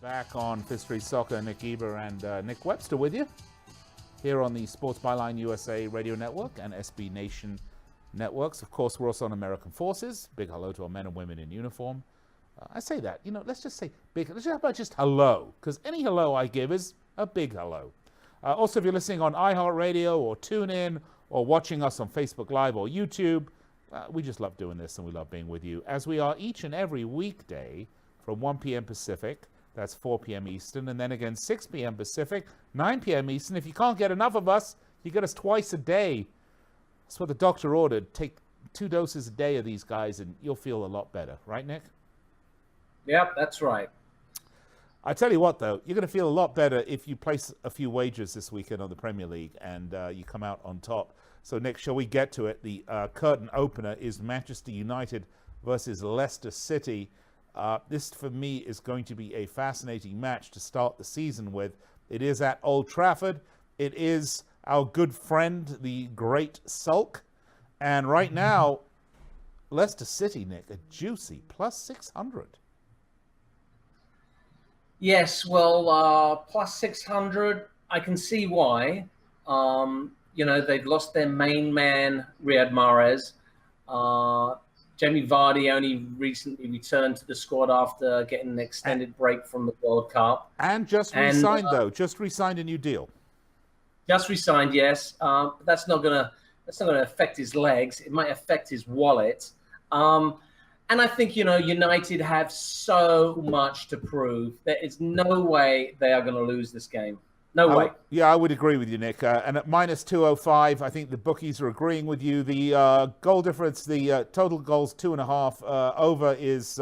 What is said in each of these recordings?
Back on Fifth Street Soccer, Nick Eber and Nick Webster with you here on the Sports Byline USA Radio Network and SB Nation networks. Of course, we're also on American Forces. Big hello to our men and women in uniform. I say that, let's just say big. Let's just about just hello, because any hello I give is a big hello. Also, if you're listening on iHeartRadio or TuneIn or watching us on Facebook Live or YouTube, we just love doing this and we love being with you, as we are each and every weekday from 1 p.m. Pacific. That's 4 p.m. Eastern, and then again 6 p.m. Pacific, 9 p.m. Eastern. If you can't get enough of us, you get us twice a day. That's what the doctor ordered. Take 2 doses a day of these guys, and you'll feel a lot better. Right, Nick? Yep, that's right. I tell you what, though, you're going to feel a lot better if you place a few wagers this weekend on the Premier League, and you come out on top. So, Nick, shall we get to it? The curtain opener is Manchester United versus Leicester City. This, for me, is going to be a fascinating match to start the season with. It is at Old Trafford. It is our good friend, the Great Sulk. And right now, Leicester City, Nick, a juicy plus 600. Yes, well, plus 600, I can see why. They've lost their main man, Riyad Mahrez. Jamie Vardy only recently returned to the squad after getting an extended break from the World Cup. And just re-signed, though. Just re-signed a new deal. Just re-signed, yes. But that's not gonna affect his legs. It might affect his wallet. And I think, United have so much to prove. There is no way they are going to lose this game. No way. Yeah, I would agree with you, Nick. And at minus 205, I think the bookies are agreeing with you. The goal difference, the total goals 2.5. Over is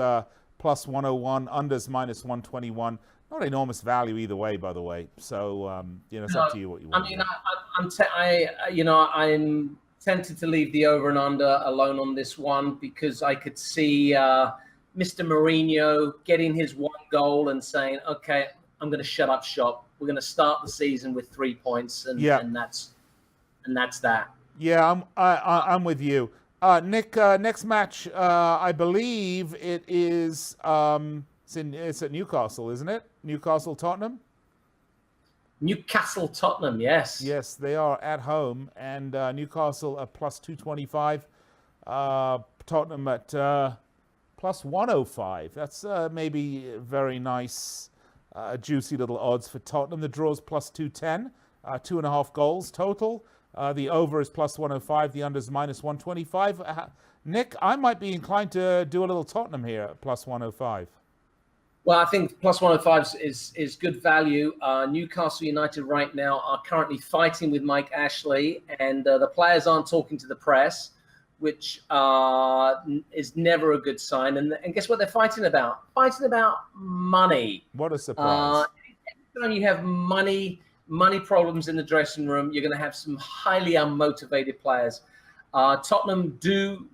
plus 101. Unders minus 121. Not enormous value either way, by the way. So it's up to you what you want. I mean, I'm tempted to leave the over and under alone on this one, because I could see Mr. Mourinho getting his one goal and saying, "Okay, I'm going to shut up shop. We're going to start the season with 3 points, and that's that." Yeah, I'm with you, Nick. Next match, I believe it is. It's at Newcastle, isn't it? Newcastle-Tottenham. Newcastle-Tottenham, yes. Yes, they are at home, and Newcastle at plus 225. Tottenham at plus 105. That's maybe very nice. Juicy little odds for Tottenham. The draw's plus 210, 2.5 goals total. The over is plus 105. The under is minus 125. Nick, I might be inclined to do a little Tottenham here at plus 105. Well, I think plus 105 is good value. Newcastle United right now are currently fighting with Mike Ashley, and the players aren't talking to the press, which is never a good sign. And guess what they're fighting about? Fighting about money. What a surprise. Anytime you have money problems in the dressing room, you're going to have some highly unmotivated players. Tottenham do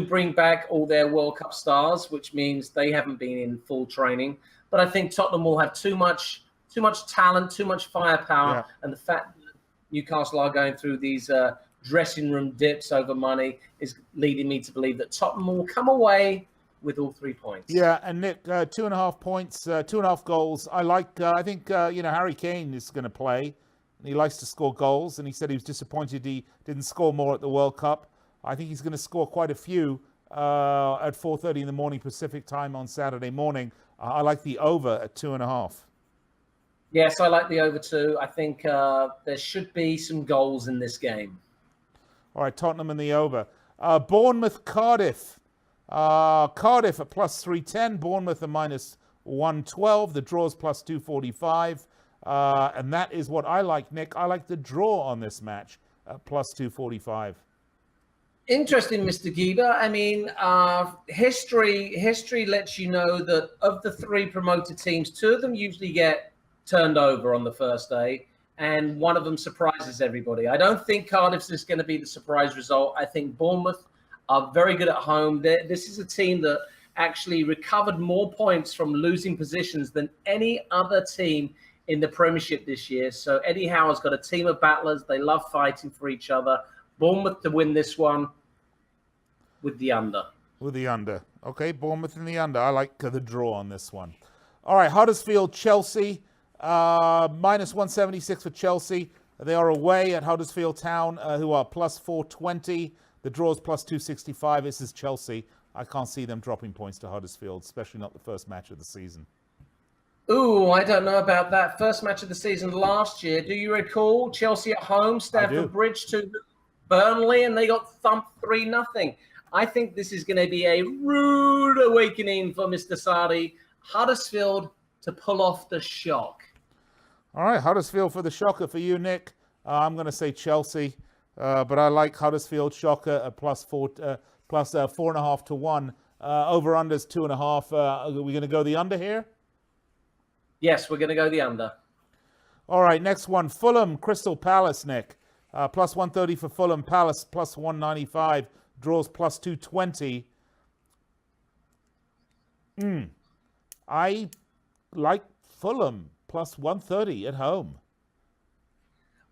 bring back all their World Cup stars, which means they haven't been in full training. But I think Tottenham will have too much talent, too much firepower. And the fact that Newcastle are going through these dressing room dips over money is leading me to believe that Tottenham will come away with all 3 points. Yeah, and Nick, 2.5 points, 2.5 goals. I think Harry Kane is going to play. He likes to score goals, and he said he was disappointed he didn't score more at the World Cup. I think he's going to score quite a few at 4:30 in the morning Pacific time on Saturday morning. I like the over at 2.5. Yes, I like the over too. I think there should be some goals in this game. All right, Tottenham and the over. Bournemouth-Cardiff. Cardiff at plus 310. Bournemouth at minus 112. The draw's plus 245. And that is what I like, Nick. I like the draw on this match at plus 245. Interesting, Mr. Geber. I mean, history lets you know that of the 3 promoted teams, 2 of them usually get turned over on the first day, and one of them surprises everybody. I don't think Cardiff's is going to be the surprise result. I think Bournemouth are very good at home. This is a team that actually recovered more points from losing positions than any other team in the Premiership this year. So Eddie Howe's got a team of battlers. They love fighting for each other. Bournemouth to win this one with the under. With the under. Okay, Bournemouth in the under. I like the draw on this one. All right, Huddersfield, Chelsea, minus 176 for Chelsea. They are away at Huddersfield Town, who are plus 420. The draw's plus 265. This is Chelsea. I can't see them dropping points to Huddersfield, especially not the first match of the season. Ooh, I don't know about that. First match of the season last year. Do you recall Chelsea at home, Stamford Bridge to Burnley, and they got thumped 3-0. I think this is going to be a rude awakening for Mr. Sarri. Huddersfield to pull off the shock. All right, Huddersfield for the shocker for you, Nick. I'm going to say Chelsea, but I like Huddersfield shocker at plus 4.5 to 1. Over unders 2.5. Are we going to go the under here? Yes, we're going to go the under. All right, next one, Fulham, Crystal Palace, Nick. Plus 130 for Fulham, Palace plus 195, draws plus 220. I like Fulham plus 130 at home.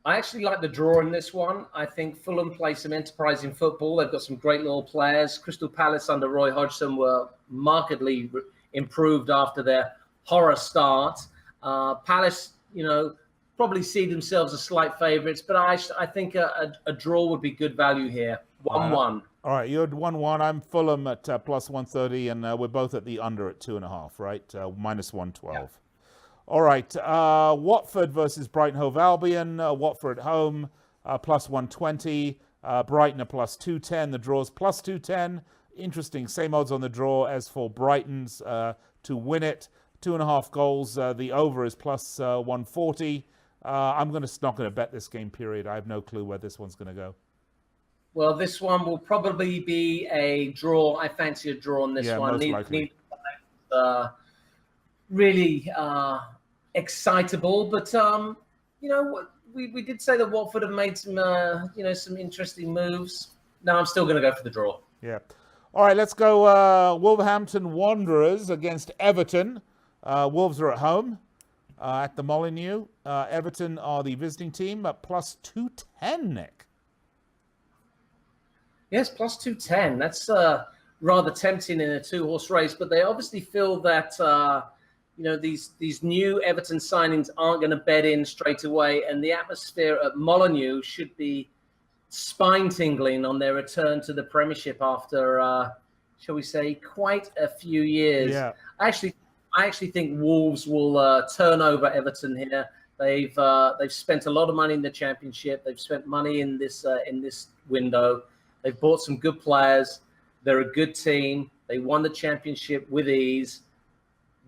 I actually like the draw in this one. I think Fulham play some enterprising football. They've got some great little players. Crystal Palace under Roy Hodgson were markedly improved after their horror start. Palace, probably see themselves as slight favourites, but I think a draw would be good value here. 1-1. All right, you're 1-1. I'm Fulham at plus 130, and we're both at the under at 2.5, right? Minus 112. Yeah. All right, Watford versus Brighton Hove Albion. Watford at home, plus 120. Brighton at plus 210. The draw's plus 210. Interesting, same odds on the draw as for Brighton's to win it. 2.5 goals. The over is plus 140. I'm not going to bet this game, period. I have no clue where this one's going to go. Well, this one will probably be a draw. I fancy a draw on this one. Most likely. Really excitable, but we did say that Watford have made some some interesting moves. No, I'm still going to go for the draw. Yeah. All right, let's go Wolverhampton Wanderers against Everton. Wolves are at home at the Molineux. Everton are the visiting team at plus 210, Nick. Yes, plus 210. That's rather tempting in a 2-horse race, but they obviously feel that these new Everton signings aren't going to bed in straight away, and the atmosphere at Molineux should be spine-tingling on their return to the Premiership after, shall we say, quite a few years. Yeah. I actually think Wolves will turn over Everton here. They've spent a lot of money in the Championship. They've spent money in this window. They've bought some good players. They're a good team. They won the Championship with ease.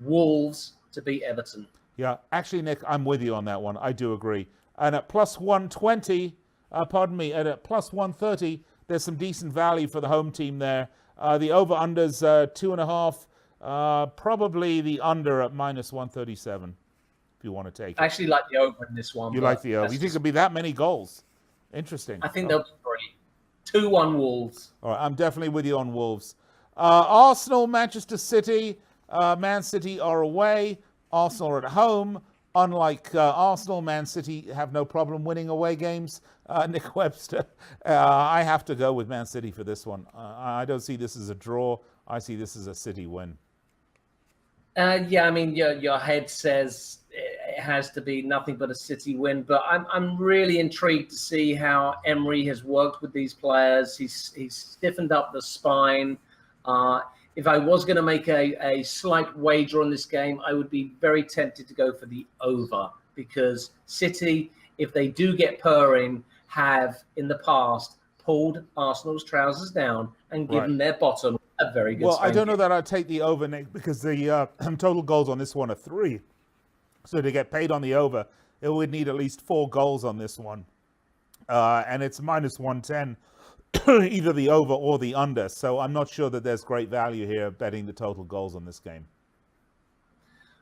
Wolves to beat Everton. Yeah, actually, Nick, I'm with you on that one. I do agree. And at plus 120, and at plus 130, there's some decent value for the home team there. The over-under's 2.5. Probably the under at minus 137, if you want to take it. I actually like the over in this one. You like the over. You think it'll be that many goals? Interesting. I think they'll be 2-1 Wolves. All right, I'm definitely with you on Wolves. Arsenal, Manchester City. Man City are away. Arsenal are at home. Unlike Arsenal, Man City have no problem winning away games. Nick Webster, I have to go with Man City for this one. I don't see this as a draw. I see this as a City win. Yeah, I mean, your head says it has to be nothing but a City win, but I'm really intrigued to see how Emery has worked with these players. He's stiffened up the spine. If I was going to make a slight wager on this game, I would be very tempted to go for the over, because City, if they do get purring, have in the past pulled Arsenal's trousers down and given their bottom a very good spanking. I don't know that I'd take the over, Nick, because the total goals on this one are 3. So to get paid on the over, it would need at least 4 goals on this one. And it's minus 110, either the over or the under. So I'm not sure that there's great value here betting the total goals on this game.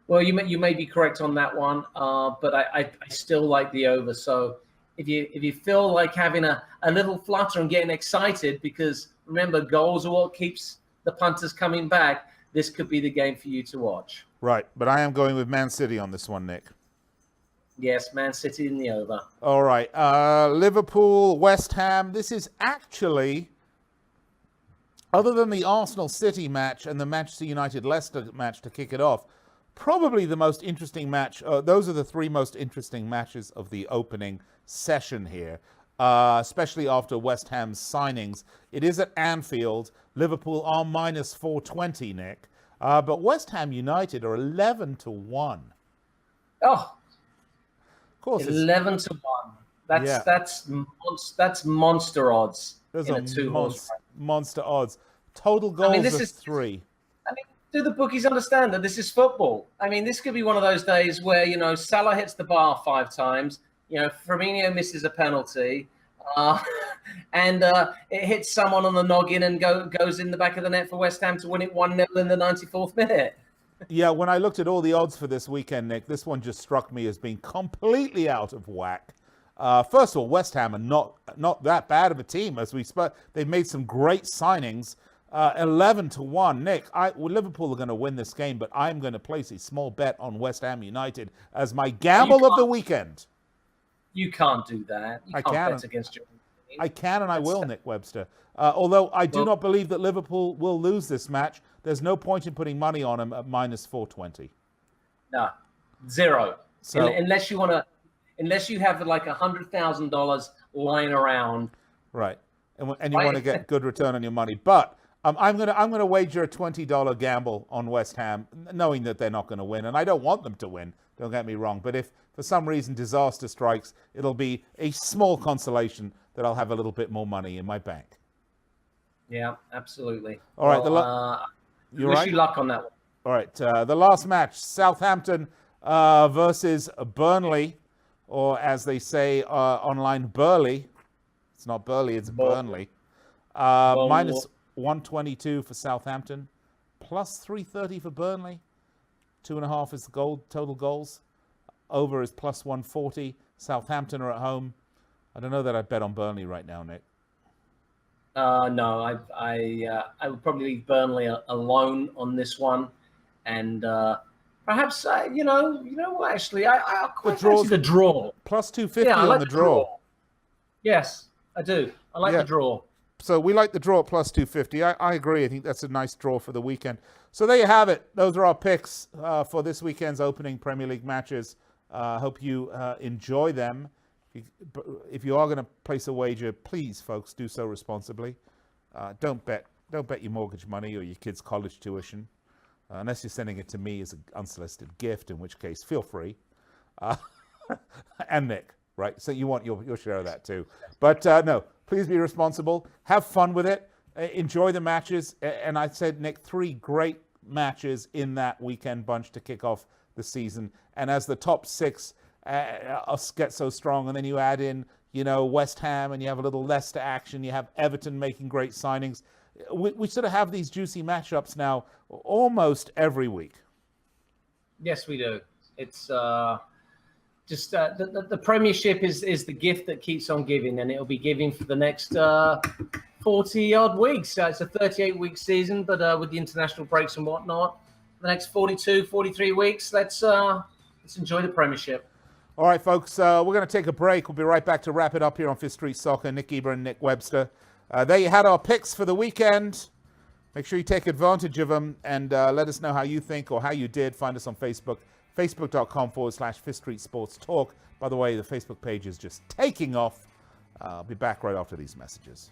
Well, you may be correct on that one, but I still like the over. So if you feel like having a little flutter and getting excited, because remember, goals are what keeps the punters coming back, this could be the game for you to watch. Right, but I am going with Man City on this one, Nick. Yes, Man City in the over. All right, Liverpool, West Ham. This is actually, other than the Arsenal-City match and the Manchester United-Leicester match to kick it off, probably the most interesting match. Those are the three most interesting matches of the opening session here, especially after West Ham's signings. It is at Anfield. Liverpool are minus 420, Nick. But West Ham United are 11-1. Oh, of course, 11-1. That's monster odds. Those in are a two-horse race. monster odds. Total goals this of is 3. I mean, do the bookies understand that this is football? I mean, this could be one of those days where, Salah hits the bar 5 times, Firmino misses a penalty, and it hits someone on the noggin and goes in the back of the net for West Ham to win it 1-0 in the 94th minute. Yeah, when I looked at all the odds for this weekend, Nick, this one just struck me as being completely out of whack. First of all, West Ham are not that bad of a team, as we spoke. They've made some great signings. 11-1. Nick, Liverpool are going to win this game, but I'm going to place a small bet on West Ham United as my gamble of the weekend. You can't do that. You can't bet against your team. I can and I will, Nick Webster. Although I do not believe that Liverpool will lose this match. There's no point in putting money on them at minus 420. No, zero. So, unless you have like $100,000 lying around. Right, and you want to get good return on your money, but. I'm gonna wager a $20 gamble on West Ham, knowing that they're not going to win, and I don't want them to win. Don't get me wrong, but if for some reason disaster strikes, it'll be a small consolation that I'll have a little bit more money in my bank. Yeah, absolutely. All right, wish you luck on that one. All right, the last match: Southampton versus Burnley, or as they say online, Burley. It's not Burley, it's Burnley. Minus 122 for Southampton, plus 330 for Burnley. 2.5 is the total goals. Over is plus 140. Southampton are at home. I don't know that I'd bet on Burnley right now, Nick. No, I would probably leave Burnley alone on this one, and perhaps you know what? Actually, I quite fancy the draw. Plus 250 on the draw. Yes, I do. I like the draw. So we like the draw at plus 250. I agree. I think that's a nice draw for the weekend. So there you have it. Those are our picks for this weekend's opening Premier League matches. Hope you enjoy them. If you are going to place a wager, please, folks, do so responsibly. Don't bet your mortgage money or your kids' college tuition, unless you're sending it to me as an unsolicited gift, in which case, feel free. And Nick, right? So you want your share of that too. But no. Please be responsible. Have fun with it. Enjoy the matches. And I said, Nick, 3 great matches in that weekend bunch to kick off the season. And as the top 6 get so strong, and then you add in, West Ham, and you have a little Leicester action. You have Everton making great signings. We sort of have these juicy matchups now almost every week. Yes, we do. It's just the Premiership is the gift that keeps on giving, and it'll be giving for the next 40-odd weeks. So it's a 38-week season, but with the international breaks and whatnot, the next 42, 43 weeks, let's enjoy the Premiership. All right, folks, we're going to take a break. We'll be right back to wrap it up here on Fifth Street Soccer. Nick Eber and Nick Webster. There you had our picks for the weekend. Make sure you take advantage of them and let us know how you think or how you did. Find us on Facebook. Facebook.com/Fifth Street Sports Talk. By the way, the Facebook page is just taking off. I'll be back right after these messages.